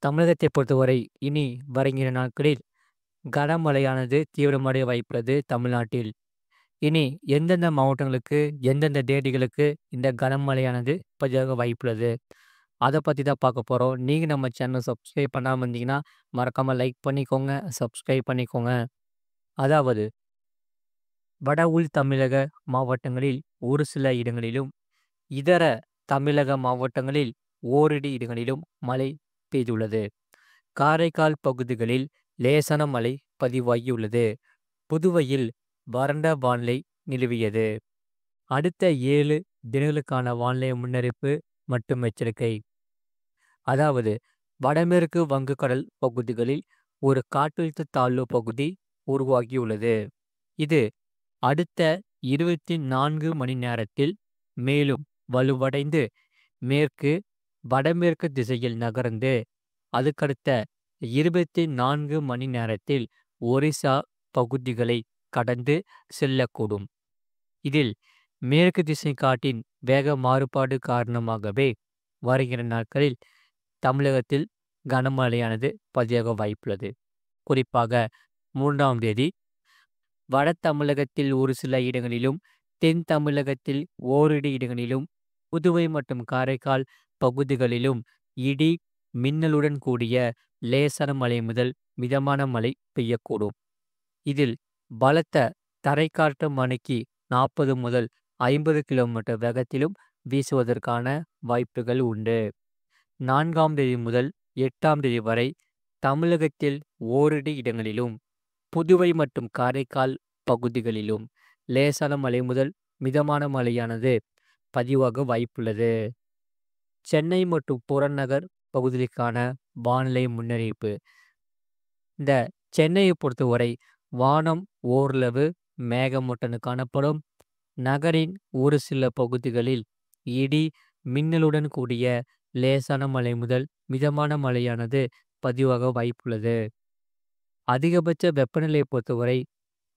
தமிழகத்தை பொறுத்தவரை இனி வருகிற நாட்களில் கனமழையானது தீவிரமடைய வாய்ப்புள்ளது தமிழ்நாட்டில். இனி எந்தெந்த மாவட்டங்களுக்கு, எந்தெந்த தேதிகளுக்கு இந்த கனமழையானது பதிவாக வாய்ப்புள்ளது? அத பத்தி தான் பார்க்க போறோம். நீங்க நம்ம சேனல சப்ஸ்கிரைப் பண்ணாம இருந்தீங்கன்னா, மறக்காம லைக் பண்ணிக்கோங்க, சப்ஸ்கிரைப் பண்ணிக்கோங்க. அதாவது வட உள் தமிழக மாவட்டங்களில் ஒரு சில இடங்களிலும், இதர தமிழக மாவட்டங்களில் ஓரிரு இடங்களிலும் மழை பெய்துள்ளது. காரைக்கால் பகுதிகளில் லேசான மழை பதிவாகியுள்ளது. புதுவையில் வறண்ட வானிலை நிலவியது. அடுத்த 7 தினங்களுக்கான வானிலை முன்னறிவிப்பு மற்றும் எச்சரிக்கை. அதாவது வடமேற்கு வங்கக்கடல் பகுதிகளில் ஒரு காற்றழுத்த தாழ்வு பகுதி உருவாகியுள்ளது. இது அடுத்த 24 மணி நேரத்தில் மேலும் வலுவடைந்து மேற்கு வடமேற்கு திசையில் நகர்ந்து அதுக்கடுத்த 24 மணி நேரத்தில் ஒரிசா பகுதிகளை கடந்து செல்லக்கூடும். இதில் மேற்கு திசை காற்றின் வேக மாறுபாடு காரணமாகவே வருகிற நாட்களில் தமிழகத்தில் கனமழையானது பதிவாக வாய்ப்புள்ளது. குறிப்பாக 3ஆம் தேதி வட தமிழகத்தில் ஒரு சில இடங்களிலும், தென் தமிழகத்தில் ஓரிரு இடங்களிலும், புதுவை மற்றும் காரைக்கால் பகுதிகளிலும் இடி, மின்னலுடன் கூடிய லேசான மழை முதல் மிதமான மழை பெய்யக்கூடும். இதில் பலத்த தரைக்காற்று மணிக்கு 40 முதல் 50 கிலோமீட்டர் வேகத்திலும் வீசுவதற்கான வாய்ப்புகள் உண்டு. 4ஆம் தேதி முதல் 8ஆம் தேதி வரை தமிழகத்தில் ஓரிரு இடங்களிலும், புதுவை மற்றும் காரைக்கால் பகுதிகளிலும் லேசான மழை முதல் மிதமான மழையானது பதிவாக வாய்ப்புள்ளது. சென்னை மற்றும் புறநகர் பகுதிகளுக்கான வானிலை முன்னறிவிப்பு. இந்த சென்னையை பொறுத்தவரை வானம் ஓரளவு மேகமூட்டத்துடன் காணப்படும். நகரின் ஒரு சில பகுதிகளில் இடி, மின்னலுடன் கூடிய லேசான மழை முதல் மிதமான மழையானது பதிவாக வாய்ப்புள்ளது. அதிகபட்ச வெப்பநிலையை பொறுத்தவரை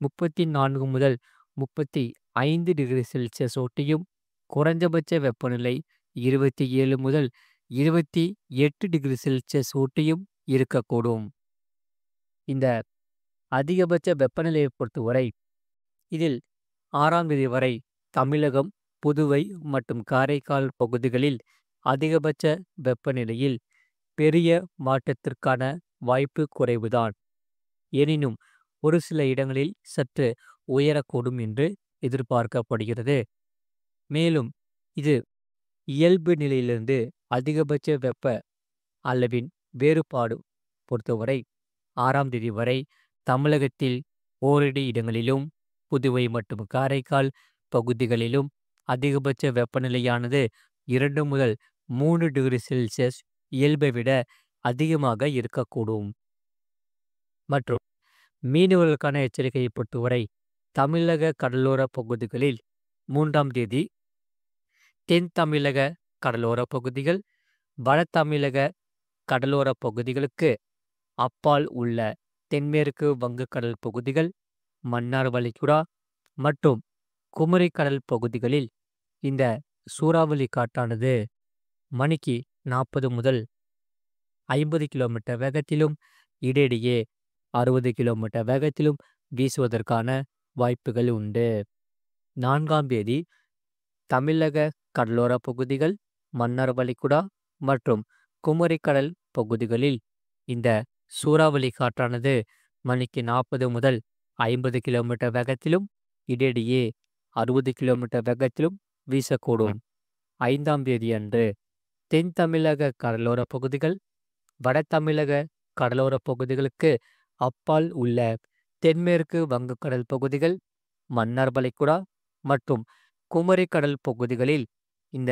34 முதல் 35 டிகிரி செல்சியஸ் ஒட்டியும், குறைந்தபட்ச வெப்பநிலை 27 முதல் 28 டிகிரி செல்சியஸ் ஒட்டியும் இருக்கக்கூடும். இந்த அதிகபட்ச வெப்பநிலையை பொறுத்தவரை இதில் 6ஆம் தேதி வரை தமிழகம், புதுவை மற்றும் காரைக்கால் பகுதிகளில் அதிகபட்ச வெப்பநிலையில் பெரிய மாற்றத்திற்கான வாய்ப்பு குறைவுதான். எனினும் ஒரு சில இடங்களில் சற்று உயரக்கூடும் என்று எதிர்பார்க்கப்படுகிறது. மேலும் இது இயல்பு நிலையிலிருந்து அதிகபட்ச வெப்ப அளவின் வேறுபாடு பொறுத்தவரை 6ஆம் தேதி வரை தமிழகத்தில் ஓரிரு இடங்களிலும், புதுவை மற்றும் காரைக்கால் பகுதிகளிலும் அதிகபட்ச வெப்பநிலையானது 2 முதல் 3 டிகிரி செல்சியஸ் இயல்பை விட அதிகமாக இருக்கக்கூடும். மற்றும் மீனவர்களுக்கான எச்சரிக்கையை பொறுத்தவரை தமிழக கடலோர பகுதிகளில் 3ஆம் தேதி தென் தமிழக கடலோர பகுதிகள், வட தமிழக கடலோர பகுதிகளுக்கு அப்பால் உள்ள தென்மேற்கு வங்கக்கடல் பகுதிகள், மன்னார் வளைகுடா மற்றும் குமரி கடல் பகுதிகளில் இந்த சூறாவளி காற்றானது மணிக்கு 40 முதல் 50 கிலோமீட்டர் வேகத்திலும், இடையிடையே 60 கிலோமீட்டர் வேகத்திலும் வீசுவதற்கான வாய்ப்புகள் உண்டு. 4ஆம் தேதி தமிழக கடலோர பகுதிகள், மன்னார் வளைகுடா மற்றும் குமரி கடல் பகுதிகளில் இந்த சூறாவளி காற்றானது மணிக்கு 40 முதல் 50 கிலோமீட்டர் வேகத்திலும், இடையிடையே 60 கிலோமீட்டர் வேகத்திலும் வீசக்கூடும். 5ஆம் தேதி அன்று தென் தமிழக கடலோர பகுதிகள், வட தமிழக கடலோர பகுதிகளுக்கு அப்பால் உள்ள தென்மேற்கு வங்கக்கடல் பகுதிகள், மன்னார் வளைகுடா மற்றும் குமரி கடல் பகுதிகளில் இந்த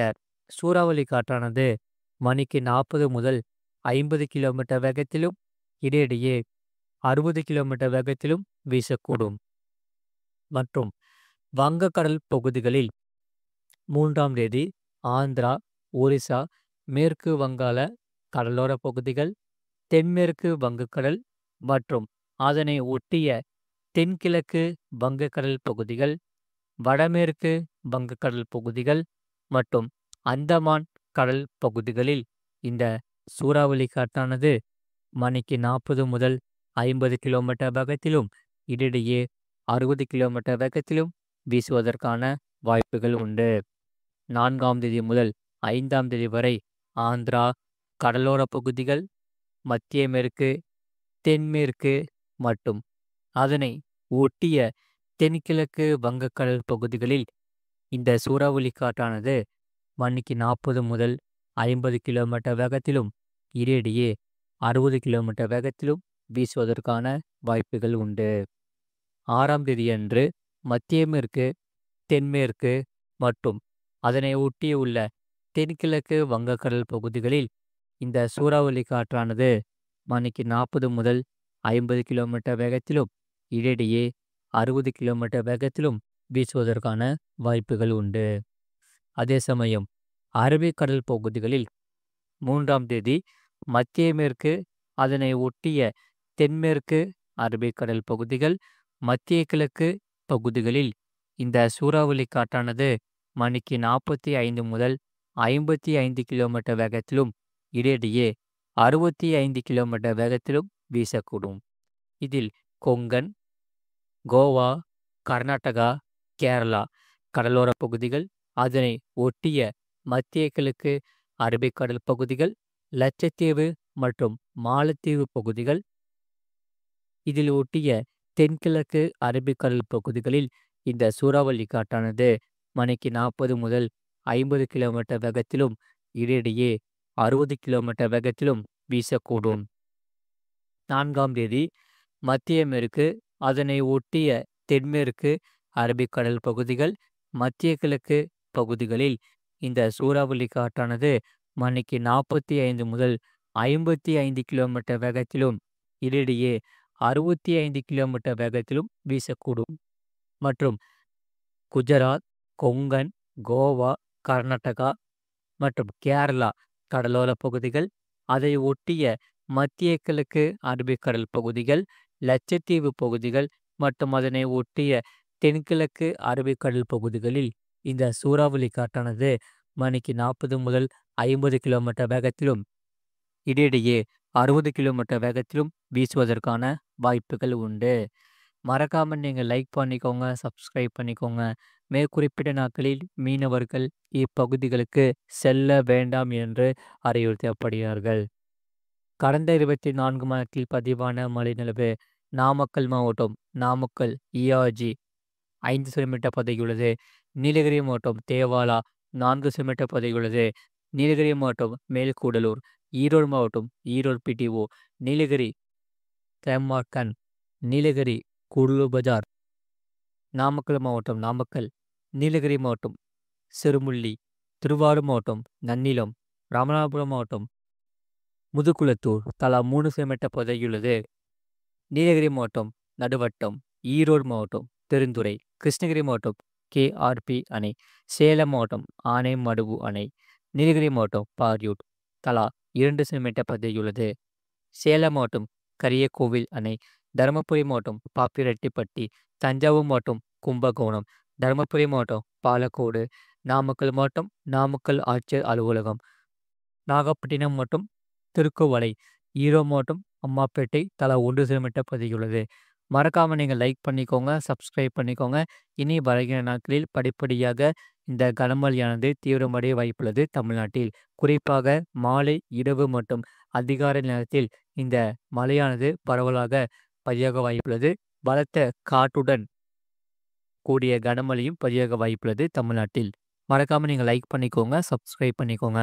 சூறாவளி காற்றானது மணிக்கு 40 முதல் 50 கிலோமீட்டர் வேகத்திலும், இடையிடையே 60 கிலோமீட்டர் வேகத்திலும் வீசக்கூடும். மற்றும் வங்கக்கடல் பகுதிகளில் 3ஆம் தேதி ஆந்திரா, ஒரிசா, மேற்கு வங்காள கடலோர பகுதிகள், தென்மேற்கு வங்கக்கடல் மற்றும் அதனை ஒட்டிய தென்கிழக்கு வங்கக்கடல் பகுதிகள், வடமேற்கு வங்கக்கடல் பகுதிகள் மற்றும் அந்தமான் கடல் பகுதிகளில் இந்த சூறாவளி காற்றானது மணிக்கு 40 முதல் 50 கிலோமீட்டர் வேகத்திலும் இடையிடையே 60 கிலோமீட்டர் வேகத்திலும் வீசுவதற்கான வாய்ப்புகள் உண்டு. 4ஆம் தேதி முதல் 5ஆம் தேதி வரை ஆந்திரா, கடலோர பகுதிகள், மத்திய மேற்கு, தென்மேற்கு மற்றும் அதனை ஒட்டிய தென்கிழக்கு வங்கக்கடல் பகுதிகளில் இந்த சூறாவளி காற்றானது மணிக்கு 40 முதல் 50 கிலோமீட்டர் வேகத்திலும் இடையிடையே 60 கிலோமீட்டர் வேகத்திலும் வீசுவதற்கான வாய்ப்புகள் உண்டு. 6ஆம் தேதியன்று மத்திய மேற்கு, தென்மேற்கு மற்றும் அதனை ஒட்டியுள்ள தென்கிழக்கு வங்கக்கடல் பகுதிகளில் இந்த சூறாவளி காற்றானது மணிக்கு 40 முதல் 50 கிலோமீட்டர் வேகத்திலும் இடையிடையே 60 கிலோமீட்டர் வேகத்திலும் வீசுவதற்கான வாய்ப்புகள் உண்டு. அதே சமயம் அரபிக்கடல் பகுதிகளில் 3ஆம் தேதி மத்திய மேற்கு, அதனை ஒட்டிய தென்மேற்கு அரபிக்கடல் பகுதிகள், மத்திய கிழக்கு பகுதிகளில் இந்த சூறாவளி காற்றானது மணிக்கு 45 முதல் 55 கிலோமீட்டர் வேகத்திலும் இடையிடையே 65 கிலோமீட்டர் வேகத்திலும் வீசக்கூடும். இதில் கொங்கன், கோவா, கர்நாடகா, கேரளா கடலோர பகுதிகள், அதனை ஒட்டிய மத்திய கிழக்கு அரபிக்கடல் பகுதிகள், லட்சத்தீவு மற்றும் மாலத்தீவு பகுதிகள், இதில் ஒட்டிய தென்கிழக்கு அரபிக்கடல் பகுதிகளில் இந்த சூறாவளி காற்றானது மணிக்கு 40 முதல் 50 கிலோமீட்டர் வேகத்திலும் இடையிடையே 60 கிலோமீட்டர் வேகத்திலும் வீசக்கூடும். 4ஆம் தேதி மத்திய மேற்கு, அதனை ஒட்டிய தென்மேற்கு அரபிக்கடல் பகுதிகள், மத்திய கிழக்கு பகுதிகளில் இந்த சூறாவளி காற்றானது மணிக்கு 45 முதல் 55 கிலோமீட்டர் வேகத்திலும் இடையிடையே 65 கிலோமீட்டர் வேகத்திலும் வீசக்கூடும். மற்றும் குஜராத், கொங்கன், கோவா, கர்நாடகா மற்றும் கேரளா கடலோர பகுதிகள், அதை ஒட்டிய மத்திய கிழக்கு அரபிக்கடல் பகுதிகள், லட்சத்தீவு பகுதிகள் மற்றும் அதனை ஒட்டிய தென்கிழக்கு அரபிக்கடல் பகுதிகளில் இந்த சூறாவளி காற்றானது மணிக்கு 40 முதல் 50 கிலோமீட்டர் வேகத்திலும் இடையிடையே 60 கிலோமீட்டர் வேகத்திலும் வீசுவதற்கான வாய்ப்புகள் உண்டு. மறக்காம நீங்கள் லைக் பண்ணிக்கோங்க, சப்ஸ்கிரைப் பண்ணிக்கோங்க. மேற்குறிப்பிட்ட நாட்களில் மீனவர்கள் இப்பகுதிகளுக்கு செல்ல வேண்டாம் என்று அறிவுறுத்தப்படுகிறார்கள். கடந்த 24 மணி நேரத்தில் பதிவான மழை நிலவு: நாமக்கல் மாவட்டம் நாமக்கல் ஈஆர்ஜி 5 சென்டிமீட்டர் பதிவுள்ளது. நீலகிரி மாவட்டம் தேவாலா 4 சென்டிமீட்டர் பதிவுள்ளது. நீலகிரி மாவட்டம் மேல்கூடலூர், ஈரோடு மாவட்டம் ஈரோடு பிடிஓ, நீலகிரி தேமார்கன், நீலகிரி கூடலூர் பஜார், நாமக்கல் மாவட்டம் நாமக்கல், நீலகிரி மாவட்டம் சிறுமுள்ளி, திருவாரூர் மாவட்டம் நன்னிலம், ராமநாதபுரம் மாவட்டம் முதுகுளத்தூர் தலா 3 சென்டிமீட்டர் பதிவுள்ளது. நீலகிரி மாவட்டம் நடுவட்டம், ஈரோடு மாவட்டம் பெருந்துறை, கிருஷ்ணகிரி மாவட்டம் கேஆர்பி அணை, சேலம் மாவட்டம் ஆனைமடுவு அணை, நீலகிரி மாவட்டம் பாரியூட் தலா 2 சென்டிமீட்டர் பதிவுள்ளது. சேலம் மாவட்டம் கரியக்கோவில் அணை, தருமபுரி மாவட்டம் பாப்பிரெட்டிப்பட்டி, தஞ்சாவூர் மாவட்டம் கும்பகோணம், தருமபுரி மாவட்டம் பாலக்கோடு, நாமக்கல் மாவட்டம் நாமக்கல் ஆட்சியர் அலுவலகம், நாகப்பட்டினம் மாவட்டம் திருக்கோவளை, ஈரோடு மாவட்டம் அம்மாப்பேட்டை தலா 1 சென்டிமீட்டர் பதிவுள்ளது. மறக்காமல் நீங்கள் லைக் பண்ணிக்கோங்க, சப்ஸ்கிரைப் பண்ணிக்கோங்க. இனி வருகிற நாட்களில் படிப்படியாக இந்த கனமழையானது தீவிரமடைய வாய்ப்புள்ளது தமிழ்நாட்டில். குறிப்பாக மாலை, இரவு மற்றும் அதிகாலை நேரத்தில் இந்த மழையானது பரவலாக பதிவாக வாய்ப்புள்ளது. பலத்த காற்றுடன் கூடிய கனமழையும் பதிவாக வாய்ப்புள்ளது தமிழ்நாட்டில். மறக்காமல் நீங்கள் லைக் பண்ணிக்கோங்க, சப்ஸ்கிரைப் பண்ணிக்கோங்க.